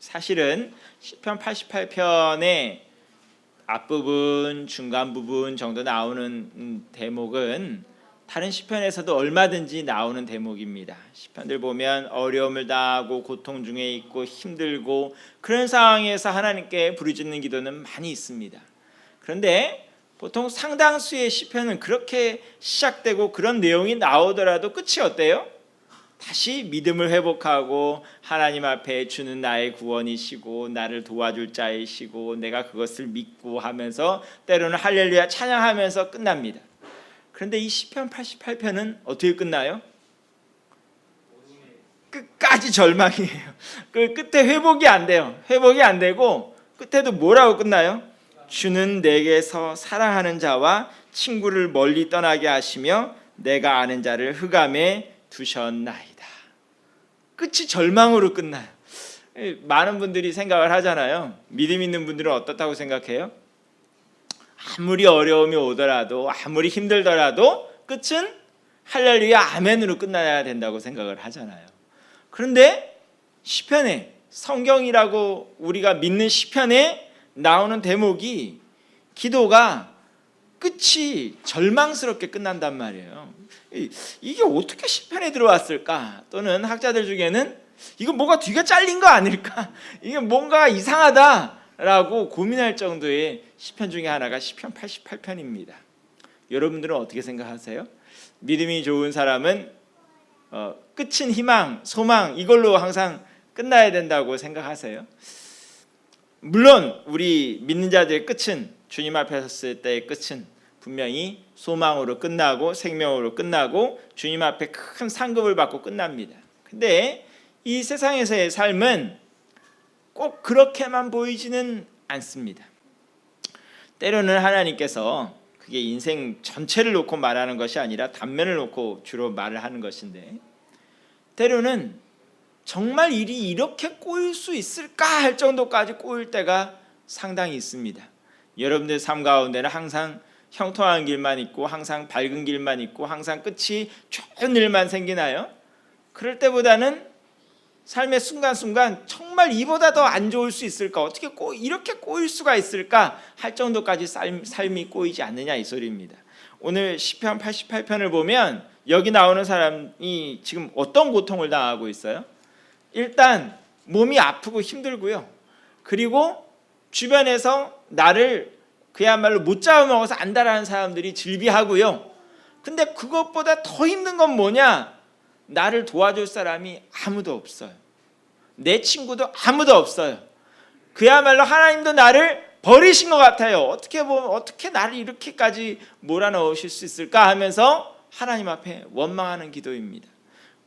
사실은 시편 88편의 앞부분, 중간 부분 정도 나오는 대목은 다른 시편에서도 얼마든지 나오는 대목입니다. 시편들 보면 어려움을 당하고 고통 중에 있고 힘들고 그런 상황에서 하나님께 부르짖는 기도는 많이 있습니다. 그런데 보통 상당수의 시편은 그렇게 시작되고 그런 내용이 나오더라도 끝이 어때요? 다시 믿음을 회복하고 하나님 앞에 주는 나의 구원이시고 나를 도와줄 자이시고 내가 그것을 믿고 하면서 때로는 할렐루야 찬양하면서 끝납니다. 그런데 이 시편 88편은 어떻게 끝나요? 끝까지 절망이에요. 그 끝에 회복이 안 돼요. 회복이 안 되고 끝에도 뭐라고 끝나요? 주는 내게서 사랑하는 자와 친구를 멀리 떠나게 하시며 내가 아는 자를 흑암에 두셨나이다. 끝이 절망으로 끝나요. 많은 분들이 생각을 하잖아요. 믿음 있는 분들은 어떻다고 생각해요? 아무리 어려움이 오더라도 아무리 힘들더라도 끝은 할렐루야 아멘으로 끝나야 된다고 생각을 하잖아요. 그런데 시편에, 성경이라고 우리가 믿는 시편에 나오는 대목이 기도가 끝이 절망스럽게 끝난단 말이에요. 이게 어떻게 시편에 들어왔을까? 또는 학자들 중에는 이거 뭐가 뒤가 잘린 거 아닐까? 이게 뭔가 이상하다라고 고민할 정도의 시편 중에 하나가 시편 88편입니다. 여러분들은 어떻게 생각하세요? 믿음이 좋은 사람은 끝은 희망, 소망 이걸로 항상 끝나야 된다고 생각하세요? 물론 우리 믿는 자들의 끝은 주님 앞에 섰을 때의 끝은 분명히 소망으로 끝나고 생명으로 끝나고 주님 앞에 큰 상급을 받고 끝납니다. 근데 이 세상에서의 삶은 꼭 그렇게만 보이지는 않습니다. 때로는 하나님께서 그게 인생 전체를 놓고 말하는 것이 아니라 단면을 놓고 주로 말을 하는 것인데 때로는 정말 일이 이렇게 꼬일 수 있을까 할 정도까지 꼬일 때가 상당히 있습니다. 여러분들 삶 가운데는 항상 형통한 길만 있고 항상 밝은 길만 있고 항상 끝이 좋은 일만 생기나요? 그럴 때보다는 삶의 순간순간 정말 이보다 더 안 좋을 수 있을까? 어떻게 이렇게 꼬일 수가 있을까? 할 정도까지 삶이 꼬이지 않느냐 이 소리입니다. 오늘 시편 88편을 보면 여기 나오는 사람이 지금 어떤 고통을 당하고 있어요? 일단 몸이 아프고 힘들고요. 그리고 주변에서 나를 그야말로 못 잡아먹어서 안달하는 사람들이 질비하고요. 근데 그것보다 더 힘든 건 뭐냐? 나를 도와줄 사람이 아무도 없어요. 내 친구도 아무도 없어요. 그야말로 하나님도 나를 버리신 것 같아요. 어떻게 나를 이렇게까지 몰아넣으실 수 있을까 하면서 하나님 앞에 원망하는 기도입니다.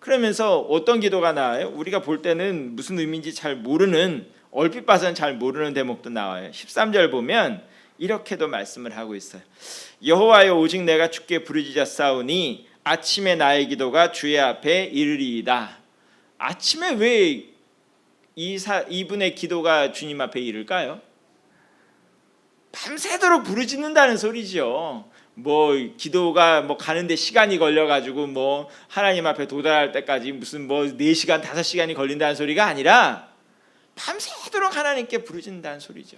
그러면서 어떤 기도가 나와요? 우리가 볼 때는 무슨 의미인지 잘 모르는, 얼핏 봐서는 잘 모르는 대목도 나와요. 13절 보면 이렇게도 말씀을 하고 있어요. 여호와여 오직 내가 주께 부르짖었사오니 아침에 나의 기도가 주의 앞에 이르리이다. 아침에 왜 이분의 기도가 주님 앞에 이를까요? 밤새도록 부르짖는다는 소리죠. 기도가 가는데 시간이 걸려가지고 하나님 앞에 도달할 때까지 무슨 4시간 5시간이 걸린다는 소리가 아니라 밤새도록 하나님께 부르짖는다는 소리죠.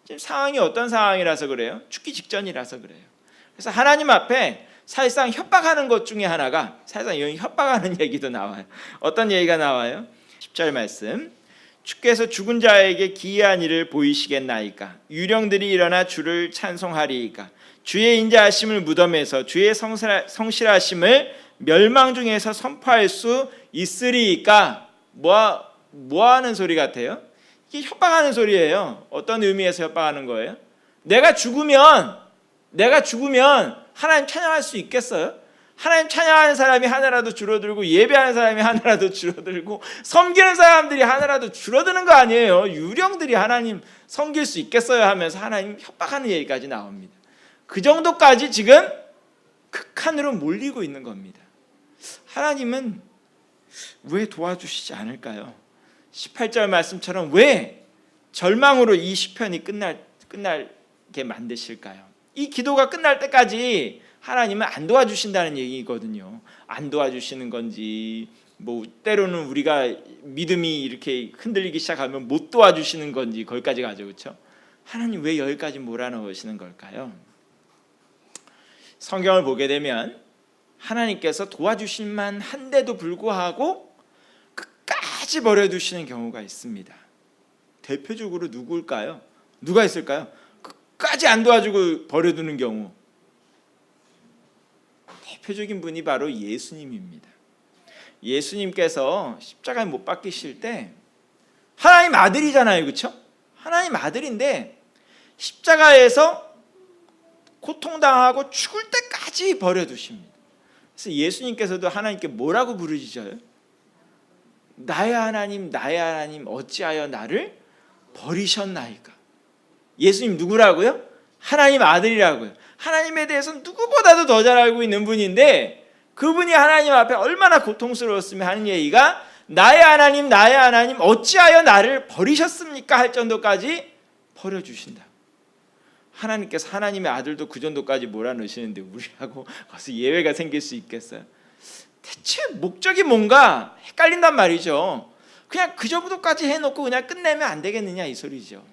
지금 상황이 어떤 상황이라서 그래요? 죽기 직전이라서 그래요. 그래서 하나님 앞에 사실상 협박하는 것 중에 하나가, 사실상 여기 협박하는 얘기도 나와요. 어떤 얘기가 나와요? 10절 말씀. 주께서 죽은 자에게 기이한 일을 보이시겠나이까? 유령들이 일어나 주를 찬송하리이까? 주의 인자하심을 무덤에서 주의 성실하심을 멸망 중에서 선포할 수 있으리이까? 뭐 하는 소리 같아요? 이게 협박하는 소리예요. 어떤 의미에서 협박하는 거예요? 내가 죽으면 하나님 찬양할 수 있겠어요? 하나님 찬양하는 사람이 하나라도 줄어들고 예배하는 사람이 하나라도 줄어들고 섬기는 사람들이 하나라도 줄어드는 거 아니에요? 유령들이 하나님 섬길 수 있겠어요? 하면서 하나님 협박하는 얘기까지 나옵니다. 그 정도까지 지금 극한으로 몰리고 있는 겁니다. 하나님은 왜 도와주시지 않을까요? 18절 말씀처럼 왜 절망으로 이 시편이 끝나게 만드실까요? 이 기도가 끝날 때까지 하나님은 안 도와주신다는 얘기거든요. 안 도와주시는 건지 뭐 때로는 우리가 믿음이 이렇게 흔들리기 시작하면 못 도와주시는 건지 거기까지 가죠, 그렇죠? 하나님 왜 여기까지 몰아넣으시는 걸까요? 성경을 보게 되면 하나님께서 도와주실 만한데도 불구하고 끝까지 버려두시는 경우가 있습니다. 대표적으로 누구일까요? 누가 있을까요? 끝까지 안 도와주고 버려두는 경우. 대표적인 분이 바로 예수님입니다. 예수님께서 십자가에 못 박히실 때 하나님 아들이잖아요, 그렇죠? 하나님 아들인데 십자가에서 고통당하고 죽을 때까지 버려두십니다. 그래서 예수님께서도 하나님께 뭐라고 부르짖어요? 나의 하나님, 나의 하나님, 어찌하여 나를 버리셨나이까? 예수님 누구라고요? 하나님 아들이라고요. 하나님에 대해서 누구보다도 더 잘 알고 있는 분인데 그분이 하나님 앞에 얼마나 고통스러웠으면 하는 얘기가 나의 하나님, 나의 하나님, 어찌하여 나를 버리셨습니까? 할 정도까지 버려주신다. 하나님께서 하나님의 아들도 그 정도까지 몰아넣으시는데 우리하고 거기서 예외가 생길 수 있겠어요? 대체 목적이 뭔가 헷갈린단 말이죠. 그냥 그 정도까지 해놓고 그냥 끝내면 안 되겠느냐 이 소리죠.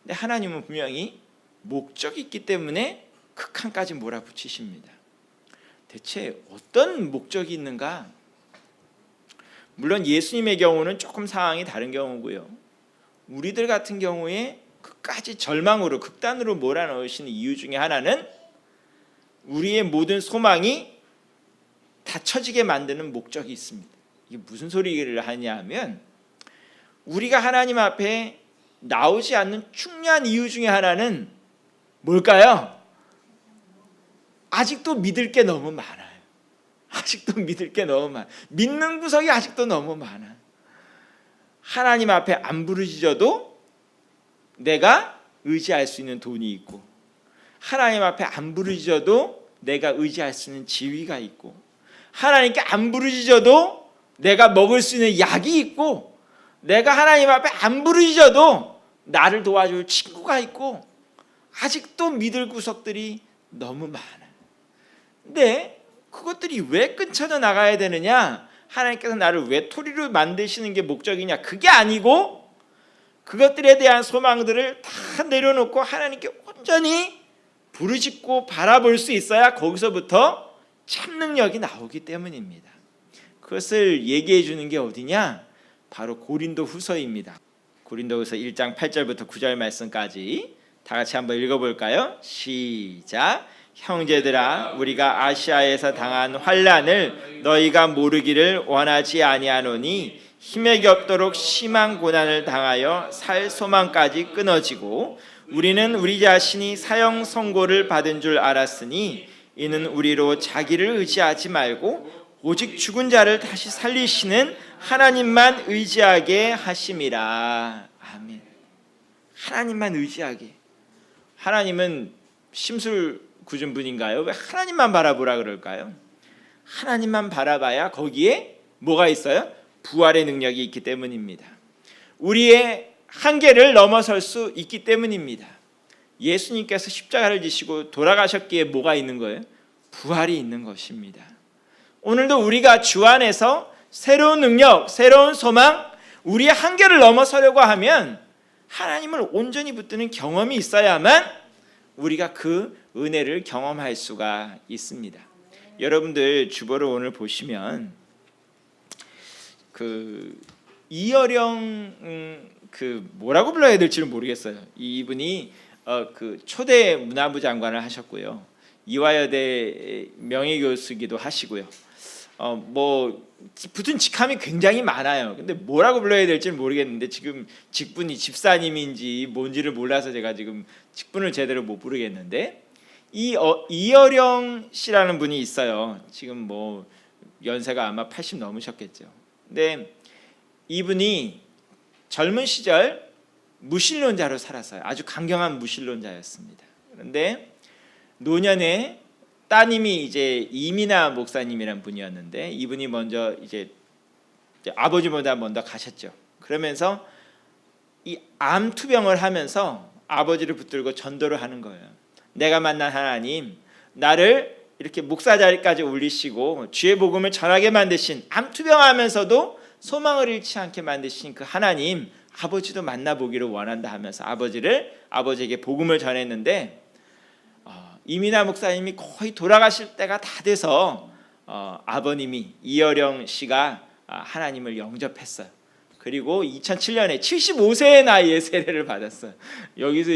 근데 하나님은 분명히 목적이 있기 때문에 극한까지 몰아붙이십니다. 대체 어떤 목적이 있는가? 물론 예수님의 경우는 조금 상황이 다른 경우고요. 우리들 같은 경우에 끝까지 절망으로 극단으로 몰아넣으시는 이유 중에 하나는 우리의 모든 소망이 닫혀지게 만드는 목적이 있습니다. 이게 무슨 소리를 하냐면 우리가 하나님 앞에 나오지 않는 중요한 이유 중에 하나는 뭘까요? 아직도 믿을 게 너무 많아요. 아직도 믿을 게 너무 많아요. 믿는 구석이 아직도 너무 많아요. 하나님 앞에 안 부르짖어도 내가 의지할 수 있는 돈이 있고 하나님 앞에 안 부르짖어도 내가 의지할 수 있는 지위가 있고 하나님께 안 부르짖어도 내가 먹을 수 있는 약이 있고 내가 하나님 앞에 안 부르짖어도 나를 도와줄 친구가 있고 아직도 믿을 구석들이 너무 많아요. 근데 그것들이 왜 끊쳐져 나가야 되느냐? 하나님께서 나를 외톨이로 만드시는 게 목적이냐? 그게 아니고 그것들에 대한 소망들을 다 내려놓고 하나님께 온전히 부르짖고 바라볼 수 있어야 거기서부터 참 능력이 나오기 때문입니다. 그것을 얘기해 주는 게 어디냐? 바로 고린도후서입니다. 고린도후서 1장 8절부터 9절 말씀까지 다 같이 한번 읽어볼까요? 시작. 형제들아, 우리가 아시아에서 당한 환난을 너희가 모르기를 원하지 아니하노니 힘에 겹도록 심한 고난을 당하여 살 소망까지 끊어지고 우리는 우리 자신이 사형 선고를 받은 줄 알았으니 이는 우리로 자기를 의지하지 말고 오직 죽은 자를 다시 살리시는 하나님만 의지하게 하심이라. 아멘. 하나님만 의지하게. 하나님은 심술 굳은 분인가요? 왜 하나님만 바라보라 그럴까요? 하나님만 바라봐야 거기에 뭐가 있어요? 부활의 능력이 있기 때문입니다. 우리의 한계를 넘어설 수 있기 때문입니다. 예수님께서 십자가를 지시고 돌아가셨기에 뭐가 있는 거예요? 부활이 있는 것입니다. 오늘도 우리가 주 안에서 새로운 능력, 새로운 소망, 우리의 한계를 넘어서려고 하면 하나님을 온전히 붙드는 경험이 있어야만 우리가 그 은혜를 경험할 수가 있습니다. 여러분들 주보를 오늘 보시면 그 이어령 뭐라고 불러야 될지는 모르겠어요. 이분이 그 초대 문화부 장관을 하셨고요. 이화여대 명예교수기도 하시고요. 뭐 붙은 직함이 굉장히 많아요. 근데 뭐라고 불러야 될지는 모르겠는데 지금 직분이 집사님인지 뭔지를 몰라서 제가 지금 직분을 제대로 못 부르겠는데 이어령 씨라는 분이 있어요. 지금 뭐 연세가 아마 80 넘으셨겠죠. 근데 이분이 젊은 시절 무신론자로 살았어요. 아주 강경한 무신론자였습니다. 그런데 노년에 따님이 이제 이민아 목사님이란 분이었는데 이분이 먼저 이제 아버지보다 먼저 가셨죠. 그러면서 이 암 투병을 하면서 아버지를 붙들고 전도를 하는 거예요. 내가 만난 하나님, 나를 이렇게 목사 자리까지 올리시고 주의 복음을 전하게 만드신, 암투병하면서도 소망을 잃지 않게 만드신 그 하나님, 아버지도 만나보기를 원한다 하면서 아버지에게 복음을 전했는데, 이민하 목사님이 거의 돌아가실 때가 다 돼서 아버님이 이어령 씨가 하나님을 영접했어요. 그리고 2007년에 75세의 나이에 세례를 받았어요. 여기서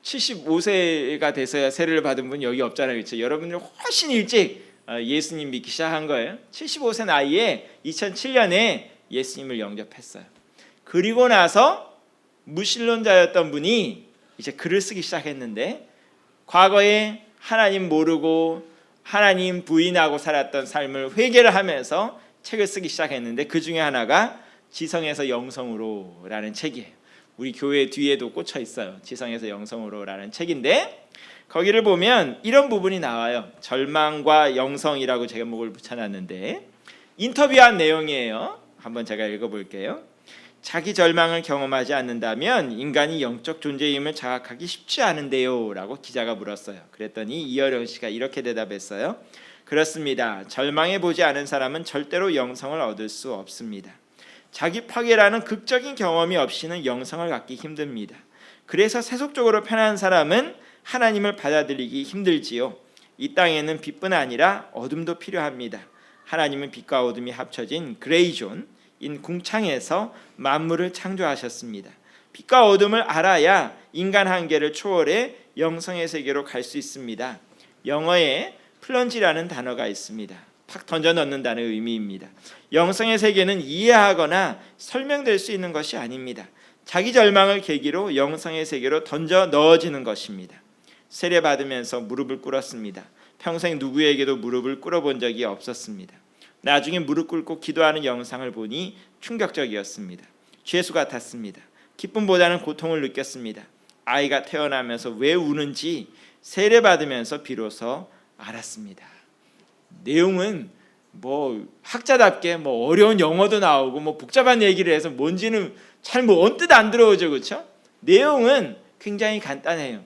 75세가 돼서야 세례를 받은 분 여기 없잖아요, 그렇죠? 여러분들 훨씬 일찍 예수님 믿기 시작한 거예요. 75세 나이에 2007년에 예수님을 영접했어요. 그리고 나서 무신론자였던 분이 이제 글을 쓰기 시작했는데, 과거에 하나님 모르고 하나님 부인하고 살았던 삶을 회개를 하면서 책을 쓰기 시작했는데, 그 중에 하나가 지성에서 영성으로라는 책이에요. 우리 교회 뒤에도 꽂혀 있어요. 지성에서 영성으로라는 책인데, 거기를 보면 이런 부분이 나와요. 절망과 영성이라고 제목을 붙여놨는데 인터뷰한 내용이에요. 한번 제가 읽어볼게요. 자기 절망을 경험하지 않는다면 인간이 영적 존재임을 자각하기 쉽지 않은데요 라고 기자가 물었어요. 그랬더니 이어령 씨가 이렇게 대답했어요. 그렇습니다. 절망해보지 않은 사람은 절대로 영성을 얻을 수 없습니다. 자기 파괴라는 극적인 경험이 없이는 영성을 갖기 힘듭니다. 그래서 세속적으로 편한 사람은 하나님을 받아들이기 힘들지요. 이 땅에는 빛뿐 아니라 어둠도 필요합니다. 하나님은 빛과 어둠이 합쳐진 그레이존인 궁창에서 만물을 창조하셨습니다. 빛과 어둠을 알아야 인간 한계를 초월해 영성의 세계로 갈 수 있습니다. 영어에 플런지라는 단어가 있습니다. 팍 던져 넣는다는 의미입니다. 영성의 세계는 이해하거나 설명될 수 있는 것이 아닙니다. 자기 절망을 계기로 영성의 세계로 던져 넣어지는 것입니다. 세례 받으면서 무릎을 꿇었습니다. 평생 누구에게도 무릎을 꿇어본 적이 없었습니다. 나중에 무릎 꿇고 기도하는 영상을 보니 충격적이었습니다. 죄수 같았습니다. 기쁨보다는 고통을 느꼈습니다. 아이가 태어나면서 왜 우는지 세례 받으면서 비로소 알았습니다. 내용은 뭐 학자답게 뭐 어려운 영어도 나오고 뭐 복잡한 얘기를 해서 뭔지는 잘 뭐 언뜻 안 들어오죠, 그렇죠? 내용은 굉장히 간단해요.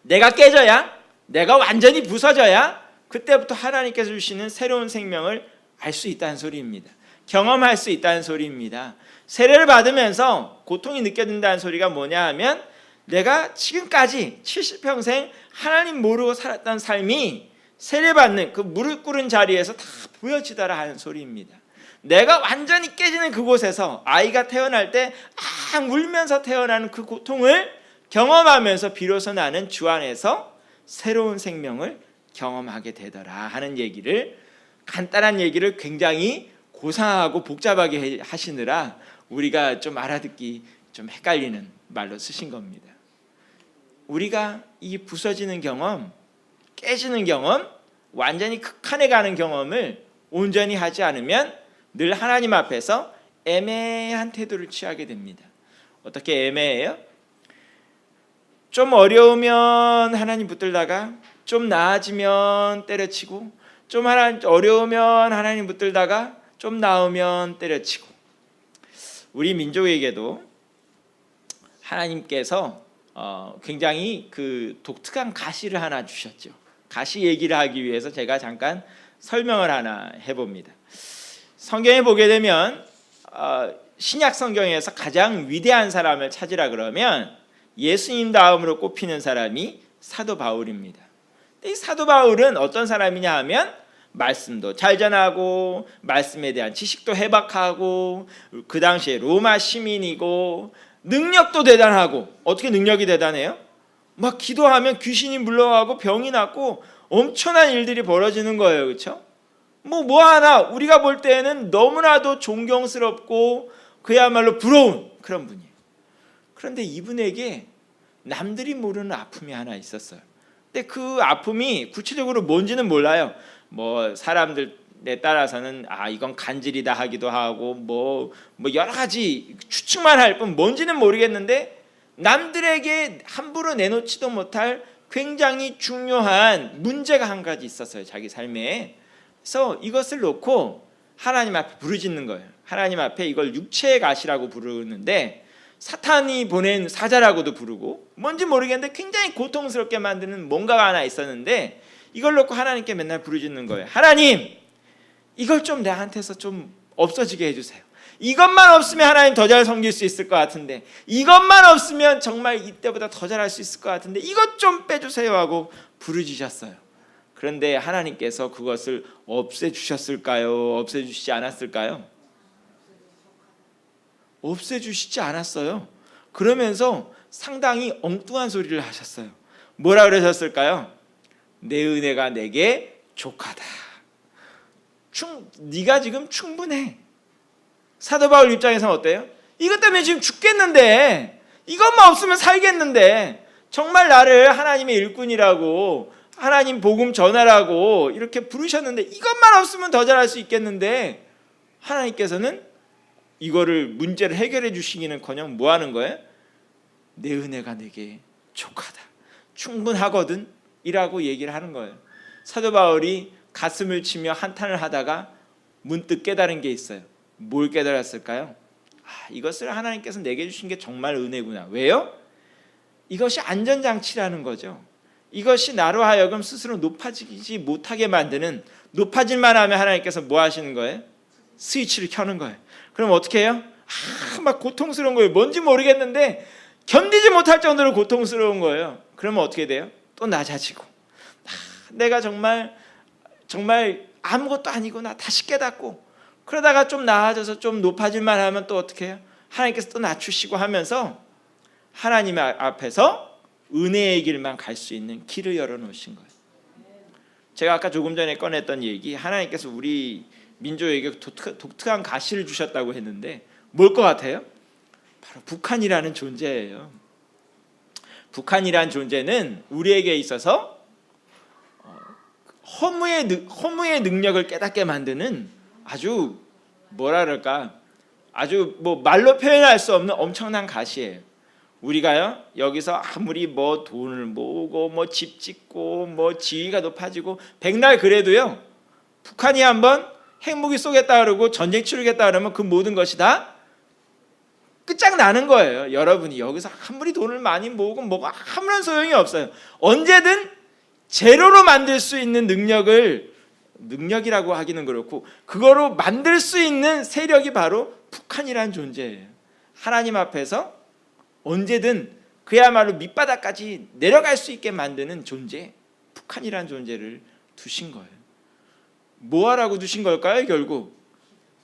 내가 깨져야, 내가 완전히 부서져야 그때부터 하나님께서 주시는 새로운 생명을 알 수 있다는 소리입니다. 경험할 수 있다는 소리입니다. 세례를 받으면서 고통이 느껴진다는 소리가 뭐냐 하면, 내가 지금까지 70평생 하나님 모르고 살았던 삶이 세례받는 그 무릎 꿇은 자리에서 다 보여지더라 하는 소리입니다. 내가 완전히 깨지는 그곳에서 아이가 태어날 때 울면서 태어나는 그 고통을 경험하면서 비로소 나는 주 안에서 새로운 생명을 경험하게 되더라 하는 얘기를, 간단한 얘기를 굉장히 고상하고 복잡하게 하시느라 우리가 좀 알아듣기 좀 헷갈리는 말로 쓰신 겁니다. 우리가 이 부서지는 경험, 깨지는 경험, 완전히 극한에 가는 경험을 온전히 하지 않으면 늘 하나님 앞에서 애매한 태도를 취하게 됩니다. 어떻게 애매해요? 좀 어려우면 하나님 붙들다가, 좀 나아지면 때려치고, 좀 어려우면 하나님 붙들다가 좀 나으면 때려치고. 우리 민족에게도 하나님께서 굉장히 그 독특한 가시를 하나 주셨죠. 가시 얘기를 하기 위해서 제가 잠깐 설명을 하나 해봅니다. 성경에 보게 되면 신약 성경에서 가장 위대한 사람을 찾으라 그러면 예수님 다음으로 꼽히는 사람이 사도 바울입니다. 이 사도 바울은 어떤 사람이냐 하면 말씀도 잘 전하고 말씀에 대한 지식도 해박하고 그 당시에 로마 시민이고 능력도 대단하고. 어떻게 능력이 대단해요? 막 기도하면 귀신이 물러가고 병이 낫고 엄청난 일들이 벌어지는 거예요, 그렇죠? 뭐 하나 우리가 볼 때에는 너무나도 존경스럽고 그야말로 부러운 그런 분이에요. 그런데 이분에게 남들이 모르는 아픔이 하나 있었어요. 근데 그 아픔이 구체적으로 뭔지는 몰라요. 뭐 사람들에 따라서는 이건 간질이다 하기도 하고 뭐 여러 가지 추측만 할 뿐 뭔지는 모르겠는데, 남들에게 함부로 내놓지도 못할 굉장히 중요한 문제가 한 가지 있었어요, 자기 삶에. 그래서 이것을 놓고 하나님 앞에 부르짖는 거예요. 하나님 앞에 이걸 육체의 가시라고 부르는데 사탄이 보낸 사자라고도 부르고 뭔지 모르겠는데 굉장히 고통스럽게 만드는 뭔가가 하나 있었는데, 이걸 놓고 하나님께 맨날 부르짖는 거예요. 하나님, 이걸 좀 나한테서 좀 없어지게 해주세요. 이것만 없으면 하나님 더 잘 섬길 수 있을 것 같은데, 이것만 없으면 정말 이때보다 더 잘할 수 있을 것 같은데 이것 좀 빼주세요 하고 부르짖으셨어요. 그런데 하나님께서 그것을 없애주셨을까요? 없애주시지 않았을까요? 없애주시지 않았어요. 그러면서 상당히 엉뚱한 소리를 하셨어요. 뭐라 그러셨을까요? 내 은혜가 내게 족하다. 네가 지금 충분해. 사도 바울 입장에서는 어때요? 이것 때문에 지금 죽겠는데, 이것만 없으면 살겠는데, 정말 나를 하나님의 일꾼이라고, 하나님 복음 전하라고 이렇게 부르셨는데 이것만 없으면 더 잘할 수 있겠는데, 하나님께서는 이거를 문제를 해결해 주시기는커녕 뭐 하는 거예요? 내 은혜가 내게 족하다, 충분하거든 이라고 얘기를 하는 거예요. 사도 바울이 가슴을 치며 한탄을 하다가 문득 깨달은 게 있어요. 뭘 깨달았을까요? 이것을 하나님께서 내게 주신 게 정말 은혜구나. 왜요? 이것이 안전장치라는 거죠. 이것이 나로 하여금 스스로 높아지지 못하게 만드는, 높아질만 하면 하나님께서 뭐 하시는 거예요? 스위치를 켜는 거예요. 그럼 어떻게 해요? 막 고통스러운 거예요. 뭔지 모르겠는데 견디지 못할 정도로 고통스러운 거예요. 그러면 어떻게 돼요? 또 낮아지고, 내가 정말 아무것도 아니구나 다시 깨닫고, 그러다가 좀 나아져서 좀 높아질만 하면 또 어떻게 해요? 하나님께서 또 낮추시고 하면서 하나님 앞에서 은혜의 길만 갈 수 있는 길을 열어놓으신 거예요. 제가 아까 조금 전에 꺼냈던 얘기, 하나님께서 우리 민족에게 독특한 가시를 주셨다고 했는데 뭘 것 같아요? 바로 북한이라는 존재예요. 북한이라는 존재는 우리에게 있어서 허무의 능력을 깨닫게 만드는 아주 뭐라 그럴까, 아주 뭐 말로 표현할 수 없는 엄청난 가시예요. 우리가요 여기서 아무리 뭐 돈을 모으고 뭐 집 짓고 뭐 지위가 높아지고 백날 그래도요, 북한이 한번 핵무기 쏘겠다 그러고 전쟁 치르겠다 그러면 그 모든 것이 다 끝장나는 거예요. 여러분이 여기서 아무리 돈을 많이 모으고 뭐가 아무런 소용이 없어요. 언제든 제로로 만들 수 있는 능력이라고 하기는 그렇고, 그거로 만들 수 있는 세력이 바로 북한이라는 존재예요. 하나님 앞에서 언제든 그야말로 밑바닥까지 내려갈 수 있게 만드는 존재, 북한이라는 존재를 두신 거예요. 뭐 하라고 두신 걸까요? 결국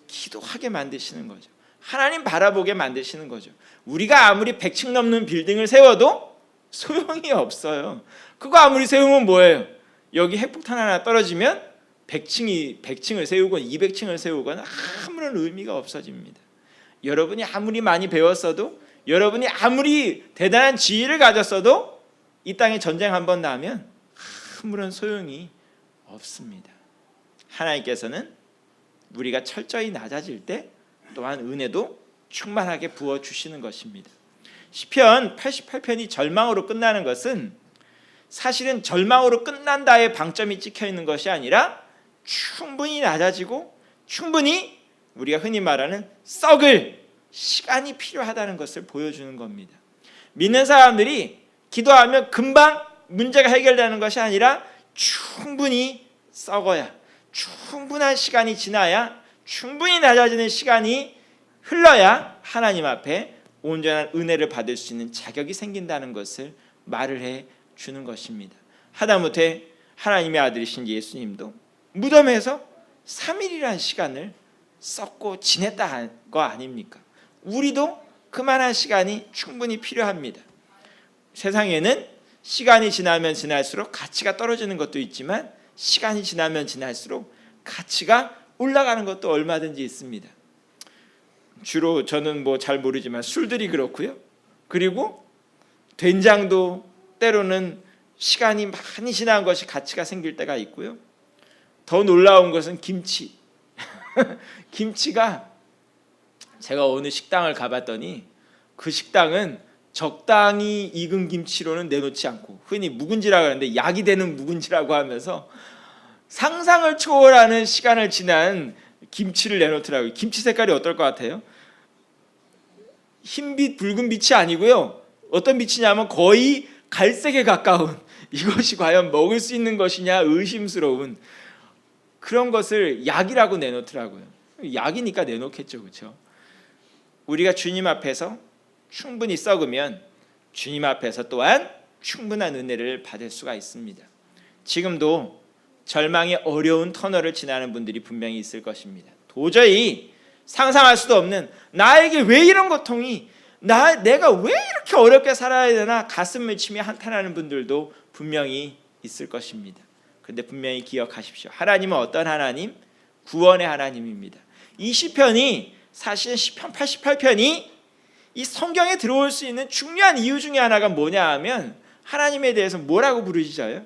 기도하게 만드시는 거죠. 하나님 바라보게 만드시는 거죠. 우리가 아무리 100층 넘는 빌딩을 세워도 소용이 없어요. 그거 아무리 세우면 뭐예요? 여기 핵폭탄 하나 떨어지면 100층을 세우건 200층을 세우건 아무런 의미가 없어집니다. 여러분이 아무리 많이 배웠어도, 여러분이 아무리 대단한 지위를 가졌어도 이 땅에 전쟁 한번 나면 아무런 소용이 없습니다. 하나님께서는 우리가 철저히 낮아질 때 또한 은혜도 충만하게 부어주시는 것입니다. 시편 88편이 절망으로 끝나는 것은 사실은 절망으로 끝난다의 방점이 찍혀 있는 것이 아니라 충분히 낮아지고 충분히 우리가 흔히 말하는 썩을 시간이 필요하다는 것을 보여주는 겁니다. 믿는 사람들이 기도하면 금방 문제가 해결되는 것이 아니라 충분히 썩어야, 충분한 시간이 지나야, 충분히 낮아지는 시간이 흘러야 하나님 앞에 온전한 은혜를 받을 수 있는 자격이 생긴다는 것을 말을 해 주는 것입니다. 하다못해 하나님의 아들이신 예수님도 무덤에서 3일이라는 시간을 썩고 지냈다는 거 아닙니까? 우리도 그만한 시간이 충분히 필요합니다. 세상에는 시간이 지나면 지날수록 가치가 떨어지는 것도 있지만 시간이 지나면 지날수록 가치가 올라가는 것도 얼마든지 있습니다. 주로 저는 뭐 잘 모르지만 술들이 그렇고요. 그리고 된장도 때로는 시간이 많이 지난 것이 가치가 생길 때가 있고요. 더 놀라운 것은 김치. 김치가 제가 어느 식당을 가봤더니 그 식당은 적당히 익은 김치로는 내놓지 않고, 흔히 묵은지라고 하는데 약이 되는 묵은지라고 하면서 상상을 초월하는 시간을 지난 김치를 내놓더라고요. 김치 색깔이 어떨 것 같아요? 흰빛 붉은 빛이 아니고요, 어떤 빛이냐면 거의 갈색에 가까운 이것이 과연 먹을 수 있는 것이냐 의심스러운 그런 것을 약이라고 내놓더라고요. 약이니까 내놓겠죠, 그렇죠? 우리가 주님 앞에서 충분히 썩으면 주님 앞에서 또한 충분한 은혜를 받을 수가 있습니다. 지금도 절망의 어려운 터널을 지나는 분들이 분명히 있을 것입니다. 도저히 상상할 수도 없는 나에게 왜 이런 고통이 내가 왜 이렇게 어렵게 살아야 되나 가슴을 치며 한탄하는 분들도 분명히 있을 것입니다. 그런데 분명히 기억하십시오. 하나님은 어떤 하나님? 구원의 하나님입니다. 이 시편이 사실은 시편 88편이 이 성경에 들어올 수 있는 중요한 이유 중에 하나가 뭐냐 하면 하나님에 대해서 뭐라고 부르시죠요?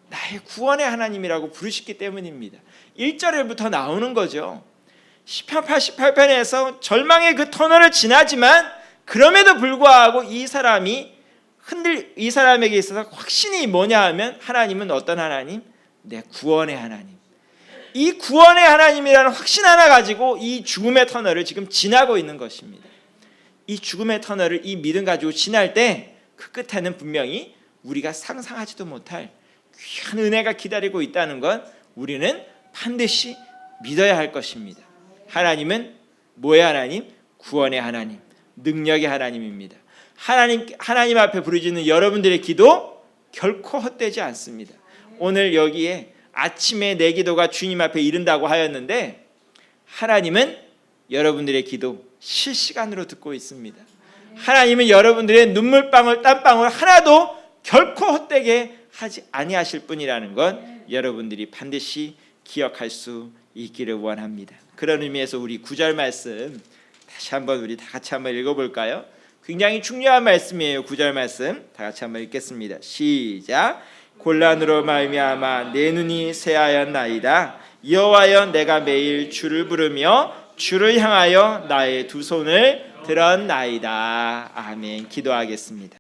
나의 구원의 하나님이라고 부르시기 때문입니다. 1절부터 나오는 거죠. 시편 88편에서 절망의 그 터널을 지나지만 그럼에도 불구하고 이 사람에게 있어서 확신이 뭐냐 하면 하나님은 어떤 하나님? 내 구원의 하나님. 이 구원의 하나님이라는 확신 하나 가지고 이 죽음의 터널을 지금 지나고 있는 것입니다. 이 죽음의 터널을 이 믿음 가지고 지날 때 그 끝에는 분명히 우리가 상상하지도 못할 귀한 은혜가 기다리고 있다는 건 우리는 반드시 믿어야 할 것입니다. 하나님은 뭐의 하나님? 구원의 하나님, 능력의 하나님입니다. 하나님 앞에 부르짖는 여러분들의 기도 결코 헛되지 않습니다. 오늘 여기에 아침에 내 기도가 주님 앞에 이른다고 하였는데 하나님은 여러분들의 기도 실시간으로 듣고 있습니다. 하나님은 여러분들의 눈물방울 땀방울 하나도 결코 헛되게 하지 아니하실 분이라는 건 여러분들이 반드시 기억할 수 있기를 원합니다. 그런 의미에서 우리 9절 말씀 다시 한번 우리 다 같이 한번 읽어볼까요? 굉장히 중요한 말씀이에요. 9절 말씀 다 같이 한번 읽겠습니다. 시작. 곤란으로 말미암아 내 눈이 새하였나이다. 여호와여 내가 매일 주를 부르며 주를 향하여 나의 두 손을 들었나이다. 아멘. 기도하겠습니다.